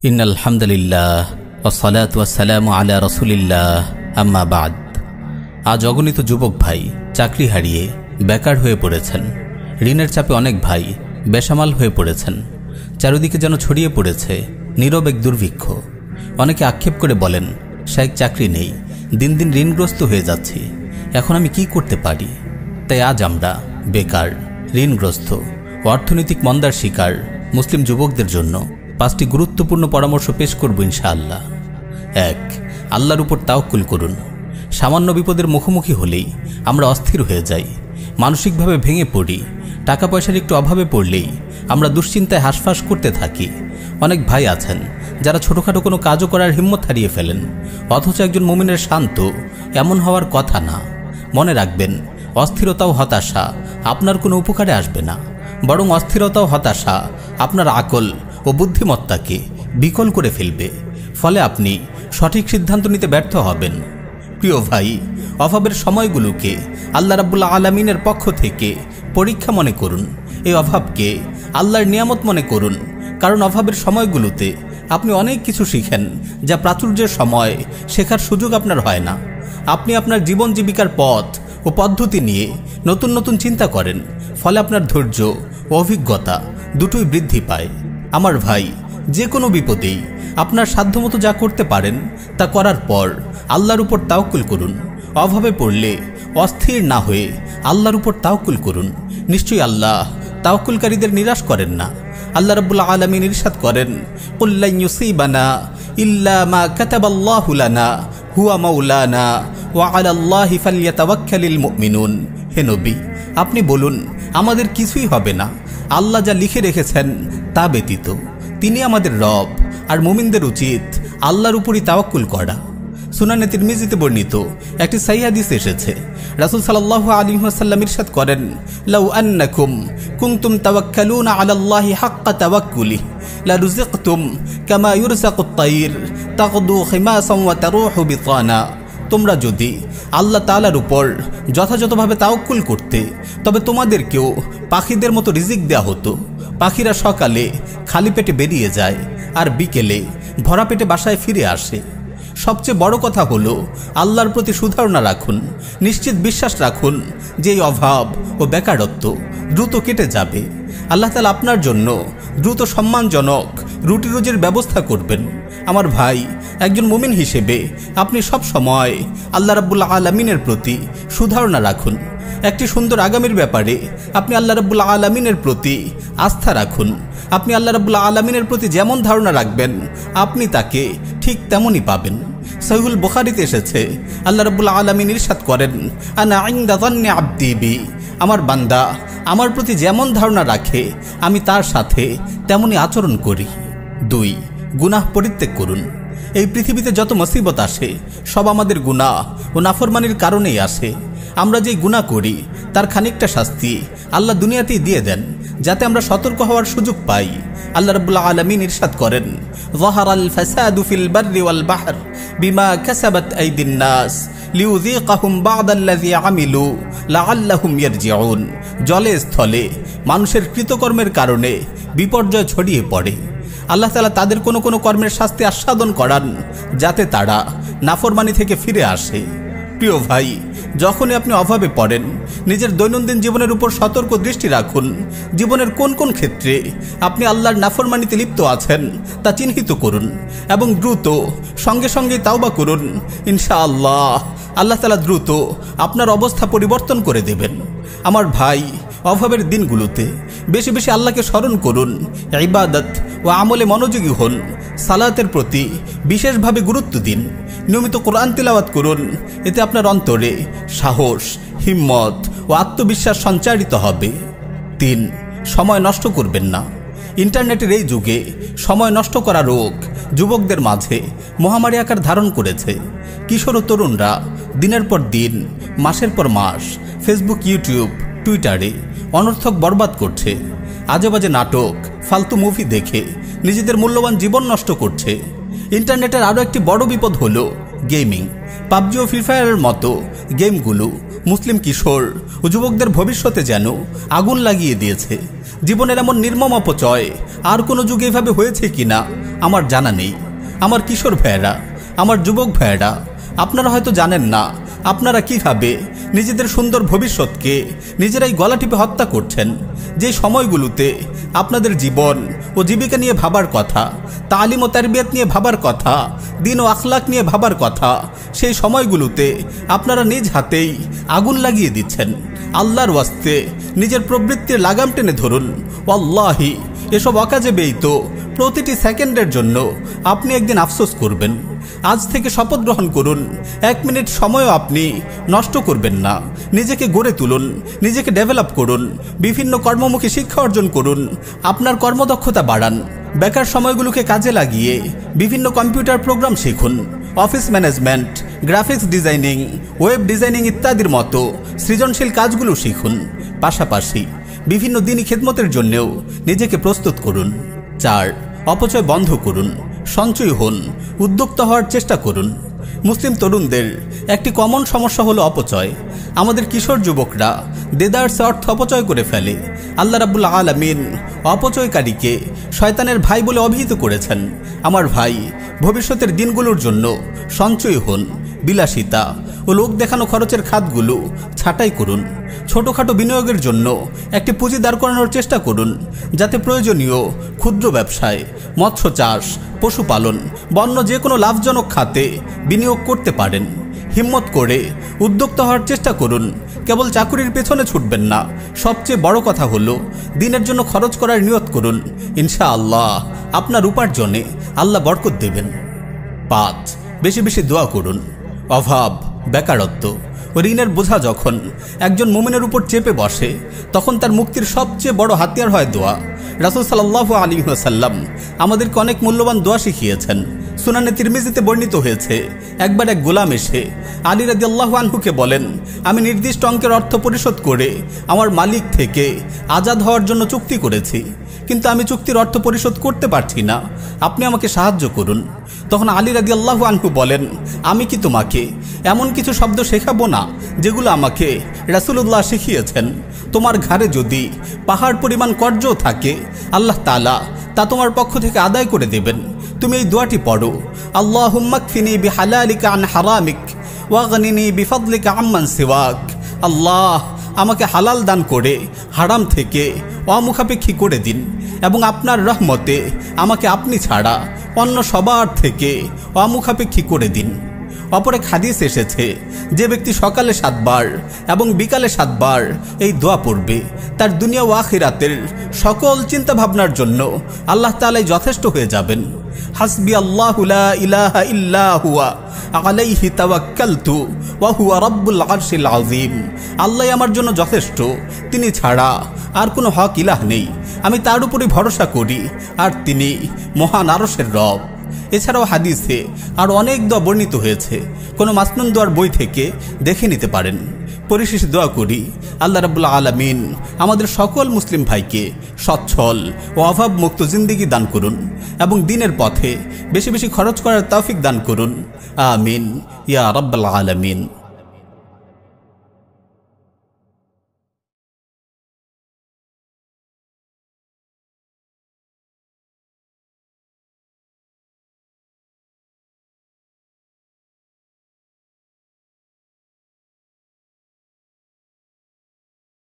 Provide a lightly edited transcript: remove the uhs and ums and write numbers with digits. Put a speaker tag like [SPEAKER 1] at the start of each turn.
[SPEAKER 1] ইন্নাল হামদুলিল্লাহ ওয়াসসালাতু ওয়াসসালামু আলা রাসূলিল্লাহ আম্মা বাদ। আজ অগণিত যুবক ভাই চাকরি হারিয়ে বেকার হয়ে পড়েছেন। ঋণের চাপে অনেক ভাই বেসামাল হয়ে পড়েছেন। চারিদিকে যেন ছড়িয়ে পড়েছে নীরব এক দুর্ভিক্ষ। অনেকে আক্ষেপ করে বলেন, শাইখ চাকরি নেই, দিন দিন ঋণগ্রস্ত হয়ে যাচ্ছি, এখন আমি কি করতে পারি? তাই আজ আমরা বেকার, ঋণগ্রস্ত, অর্থনৈতিক মন্দার শিকার মুসলিম যুবকদের জন্য 5টি গুরুত্বপূর্ণ পরামর্শ পেশ করব ইনশাআল্লাহ। 1. আল্লাহর উপর তাওয়াক্কুল করুন। সামান্য বিপদের মুখোমুখি হলেই আমরা অস্থির হয়ে যাই, মানসিকভাবে ভেঙে পড়ি। টাকা পয়সার একটু অভাবে পড়লেই আমরা দুশ্চিন্তায় হাঁসফাঁস করতে থাকি। অনেক ভাই আছেন যারা ছোটোখাটো কোনো কাজও করার হিম্মত হারিয়ে ফেলেন, অথচ একজন মুমিনের শান্ত এমন হওয়ার কথা না। মনে রাখবেন, অস্থিরতা ও হতাশা আপনার কোনো উপকারে আসবে না, বরং অস্থিরতা ও হতাশা আপনার আকল ও বুদ্ধিমত্তাকে বিকল করে ফেলবে। ফলে আপনি সঠিক সিদ্ধান্ত নিতে ব্যর্থ হবেন। প্রিয় ভাই, অভাবের সময়গুলোকে আল্লাহ রাব্বুল আলামিনের পক্ষ থেকে পরীক্ষা মনে করুন। এই অভাবকে আল্লাহর নিয়ামত মনে করুন, কারণ অভাবের সময়গুলোতে আপনি অনেক কিছু শিখেন যা প্রাচুর্যের সময় শেখার সুযোগ আপনার হয় না। আপনি আপনার জীবন জীবিকার পথ ও পদ্ধতি নিয়ে নতুন নতুন চিন্তা করেন, ফলে আপনার ধৈর্য ও অভিজ্ঞতা দুটোই বৃদ্ধি পায়। আমার ভাই, যে কোনো বিপদেই আপনার সাধ্যমতো যা করতে পারেন তা করার পর আল্লাহর উপর তাওয়াক্কুল করুন। অভাবে পড়লে অস্থির না হয়ে আল্লাহর উপর তাওয়াক্কুল করুন। নিশ্চয়ই আল্লাহ তাওয়াক্কুলকারীদের নিরাশ করেন না। আল্লাহ রাব্বুল আলামিন ইরশাদ করেন, কুল লা ইউসিবানা ইল্লা মা কাতাবাল্লাহু লানা হুয়া মাওলানা ওয়া আলাল্লাহি ফালইয়াতাওয়াক্কালিল মুমিনুন। হে নবী, আপনি বলুন, আমাদের কিছুই হবে না, আল্লাহ যা লিখে রেখেছেন তা ব্যতীত। তিনি আমাদের রব, আর মুমিনদের উচিত আল্লাহর উপরই তাওয়াক্কুল করা। সুনানে তিরমিজিতে বর্ণিত একটি সহিহ হাদিস এসেছে, রাসূল সাল্লাল্লাহু আলাইহি ওয়াসাল্লাম ইরশাদ করেন, লাউ আন্নাকুম কুনতুম তাওয়াক্কালুনা আলাল্লাহি হাক্কা তাওয়াক্কুলিহি লা রুযিকতুম কামা ইউরযাকুত তায়র তাগদু খিমাসান ওয়া তারুহু বিতানা। তোমরা যদি আল্লাহ তাআলার উপর যথাযথভাবে তাওয়াক্কুল করতে, তবে তোমাদেরকেও পাখিদের মতো রিজিক দেয়া হতো। পাখিরা সকালে খালি পেটে বেরিয়ে যায় আর বিকেলে ভরা পেটে বাসায় ফিরে আসে। সবচেয়ে বড় কথা হলো, আল্লাহর প্রতি সুধারণা রাখুন, নিশ্চিত বিশ্বাস রাখুন যে এই অভাব ও বেকারত্ব দ্রুত কেটে যাবে। আল্লাহ তাআলা আপনার জন্য দ্রুত সম্মানজনক রুটি রুজির ব্যবস্থা করবেন। আমার ভাই, একজন মুমিন হিসেবে আপনি সব সময় আল্লাহ রাব্বুল আলামিনের প্রতি সুধারণা রাখুন। একটি সুন্দর আগামীর ব্যাপারে আপনি আল্লাহ রাব্বুল আলামিনের প্রতি আস্থা রাখুন। আপনি আল্লাহ রাব্বুল আলামিনের প্রতি যেমন ধারণা রাখবেন, আপনি তাকে ঠিক তেমনই পাবেন। সহিহুল বুখারীতে এসেছে, আল্লাহ রাব্বুল আলামিন ইরশাদ করেন, আনা ইনদা যান্নি আবদি বি। আমার বান্দা আমার প্রতি যেমন ধারণা রাখে, আমি তার সাথে তেমনই আচরণ করি। 2. গুনাহ পরিত্যাগ করুন। এই পৃথিবীতে যত মুসিবত আসে সব আমাদের গুনাহ ও নাফরমানির কারণেই আসে। আমরা যে গুনাহ করি তার খানিকটা শাস্তি আল্লাহ দুনিয়াতেই দিয়ে দেন, যাতে আমরা সতর্ক হওয়ার সুযোগ পাই। আল্লাহ রাব্বুল আলামিন ইরশাদ করেন, যাহারাল ফাসাদু ফিল বাররি ওয়াল বাহর বিমা কাসাবাত আইদিন নাস লিউযীকাহুম বা'দাল্লাযী আমিলু লাআল্লাহুম ইয়ারজিউন। জলে স্থলে মানুষের কৃতকর্মের কারণে বিপর্যয় ছড়িয়ে পড়ে। আল্লাহ তাআলা তাদের কোনো কোনো কর্মের শাস্তি আস্বাদন করান, যাতে তারা নাফরমানি থেকে ফিরে আসে। প্রিয় ভাই, যখনই আপনি অভাবে পড়েন, নিজের দৈনন্দিন জীবনের উপর সতর্ক দৃষ্টি রাখুন। জীবনের কোন কোন ক্ষেত্রে আপনি আল্লাহর নাফরমানিতে লিপ্ত আছেন তা চিহ্নিত করুন এবং দ্রুত সঙ্গে সঙ্গে তাওবা করুন। ইনশাআল্লাহ আল্লাহ তাআলা দ্রুত আপনার অবস্থা পরিবর্তন করে দেবেন। আমার ভাই, অভাবের দিনগুলোতে বেশি বেশি আল্লাহকে স্মরণ করুন, ইবাদত ও আমলে মনোযোগী হন। সালাতের প্রতি বিশেষভাবে গুরুত্ব দিন। নিয়মিত কোরআন তিলাওয়াত করুন। এতে আপনার অন্তরে সাহস, হিম্মত ও আত্মবিশ্বাস সঞ্চারিত হবে। 3. সময় নষ্ট করবেন না। ইন্টারনেটের এই যুগে সময় নষ্ট করা রোগ যুবকদের মাঝে মহামারী আকার ধারণ করেছে। কিশোর ও তরুণরা দিনের পর দিন, মাসের পর মাস ফেসবুক, ইউটিউব, টুইটারে অনর্থক বরবাদ করছে। আজেবাজে নাটক, ফালতু মুভি দেখে নিজেদের মূল্যবান জীবন নষ্ট করছে। ইন্টারনেটের আরও একটি বড় বিপদ হলো গেমিং। পাবজি ও ফ্রি ফায়ারের মতো গেমগুলো মুসলিম কিশোর ও যুবকদের ভবিষ্যতে যেন আগুন লাগিয়ে দিয়েছে। জীবনের এমন নির্মম অপচয় আর কোনো যুগে এভাবে হয়েছে কিনা আমার জানা নেই। আমার কিশোর ভাইয়েরা, আমার যুবক ভাইয়েরা, আপনারা হয়তো জানেন না আপনারা কিভাবে নিজেদের সুন্দর ভবিষ্যৎকে নিজেরাই গলা টিপে হত্যা করছেন। যে সময়গুলোতে আপনাদের জীবন ও জীবিকা নিয়ে ভাবার কথা, তালিম ও তারবিয়াত নিয়ে ভাবার কথা, দিন ও আখলাক নিয়ে ভাবার কথা, সেই সময়গুলোতে আপনারা নিজ হাতেই আগুন লাগিয়ে দিচ্ছেন। আল্লাহর ওয়াস্তে নিজের প্রবৃত্তির লাগাম টেনে ধরুন। ওয়াল্লাহি এসব অকাজে ব্যয়িত প্রতিটি সেকেন্ডের জন্য আপনি একদিন আফসোস করবেন। আজ থেকে শপথ গ্রহণ করুন, 1 মিনিট সময়ও আপনি নষ্ট করবেন না। নিজেকে গড়ে তুলুন, নিজেকে ডেভেলপ করুন, বিভিন্ন কর্মমুখী শিক্ষা অর্জন করুন, আপনার কর্মদক্ষতা বাড়ান। বেকার সময়গুলোকে কাজে লাগিয়ে বিভিন্ন কম্পিউটার প্রোগ্রাম শিখুন, office management, graphics designing, web designing ইত্যাদির মতো সৃজনশীল কাজগুলো শিখুন। পাশাপাশি বিভিন্ন দিনই খেদমতের জন্যেও নিজেকে প্রস্তুত করুন। 4. অপচয় বন্ধ করুন, সঞ্চয় হন, উদ্যোক্তা হওয়ার চেষ্টা করুন। মুসলিম তরুণদের একটি কমন সমস্যা হলো অপচয়। আমাদের কিশোর যুবকরা দেদারসে অর্থ অপচয় করে ফেলে। আল্লাহ রাব্বুল আলামিন অপচয়কারীকে শয়তানের ভাই বলে অভিহিত করেছেন। আমার ভাই, ভবিষ্যতের দিনগুলোর জন্য সঞ্চয় হন, বিলাসিতা ও লোক দেখানো খরচের খাতগুলো ছাঁটাই করুন। ছোটোখাটো বিনিয়োগের জন্য একটি পুঁজি দাঁড় করানোর চেষ্টা করুন, যাতে প্রয়োজনীয় ক্ষুদ্র ব্যবসায়, মৎস্য চাষ, পশুপালন, বন্য যে কোনো লাভজনক খাতে বিনিয়োগ করতে পারেন। হিম্মত করে উদ্যোক্তা হওয়ার চেষ্টা করুন। কেবল চাকুরির পেছনে ছুটবেন না। সবচেয়ে বড় কথা হলো দিনের জন্য খরচ করার নিয়ত করুন। ইনশাআল্লাহ আপনার উপার্জনে আল্লাহ বরকত দেবেন। 5. বেশি বেশি দোয়া করুন। অভাব, বেকারত্ব ও ঋণের বোঝা যখন একজন মুমিনের উপর চেপে বসে, তখন তার মুক্তির সবচেয়ে বড় হাতিয়ার হয় দোয়া। রাসূল সাল্লাল্লাহু আলাইহি ওয়াসাল্লাম আমাদেরকে অনেক মূল্যবান দোয়া শিখিয়েছেন। সুনানে তিরমিজিতে বর্ণিত হয়েছে, একবার এক গোলাম এসে আলী রাদিয়াল্লাহু আনহুকে বলেন, আমি নির্দিষ্ট অঙ্কের অর্থ পরিশোধ করে আমার মালিক থেকে আজাদ হওয়ার জন্য চুক্তি করেছি, কিন্তু আমি চুক্তির অর্থ পরিশোধ করতে পারছি না, আপনি আমাকে সাহায্য করুন। তখন আলী রাদিয়াল্লাহু আনহু বলেন, আমি কি তোমাকে এমন কিছু শব্দ শেখাবো না যেগুলো আমাকে রাসূলুল্লাহ শিখিয়েছেন? তোমার ঘাড়ে যদি পাহাড় পরিমাণ কর্জ থাকে, আল্লাহ তাআলা তা তোমার পক্ষ থেকে আদায় করে দেবেন। তুমি এই দোয়াটি পড়ো, আল্লাহুম্মা কফিনি বিহালালিকা আন হারামিক ওয়াগনিনি বিফাদলিকা আম্মান সিওয়াক। আল্লাহ, আমাকে হালাল দান করে হারাম থেকে অমুখাপেক্ষী করে দিন, এবং আপনার রহমতে আমাকে আপনি ছাড়া অন্য সবার থেকে অমুখাপেক্ষী করে দিন। অপর এক হাদিস এসেছে, যে ব্যক্তি সকালে 7 বার এবং বিকালে 7 বার এই দোয়া পড়বে, তার দুনিয়া ও আখিরাতের সকল চিন্তা ভাবনার জন্য আল্লাহ তাআলাই যথেষ্ট হয়ে যাবেন। হাসবি আল্লাহু লা ইলাহা ইল্লা হুয়া আলাইহি তাওয়াক্কালতু ওয়া হুয়া রাব্বুল আরশিল আযীম। আল্লাহ আমার জন্য যথেষ্ট, তিনি ছাড়া আর কোনো হক ইলাহ নেই। আমি তার উপরে ভরসা করি, আর তিনি মহান আরশের রব। এছাড়াও হাদিসে আর অনেক দোয়া বর্ণিত হয়েছে, কোনো মাসনুন দোয়ার বই থেকে দেখে নিতে পারেন। পরিশেষে দোয়া করি, আল্লাহ রাব্বুল আলামিন আমাদের সকল মুসলিম ভাইকে সচ্ছল ও অভাব মুক্ত জিন্দেগি দান করুন, এবং দিনের পথে বেশি বেশি খরচ করার তৌফিক দান করুন। আমিন ইয়া রাব্বুল আলামিন।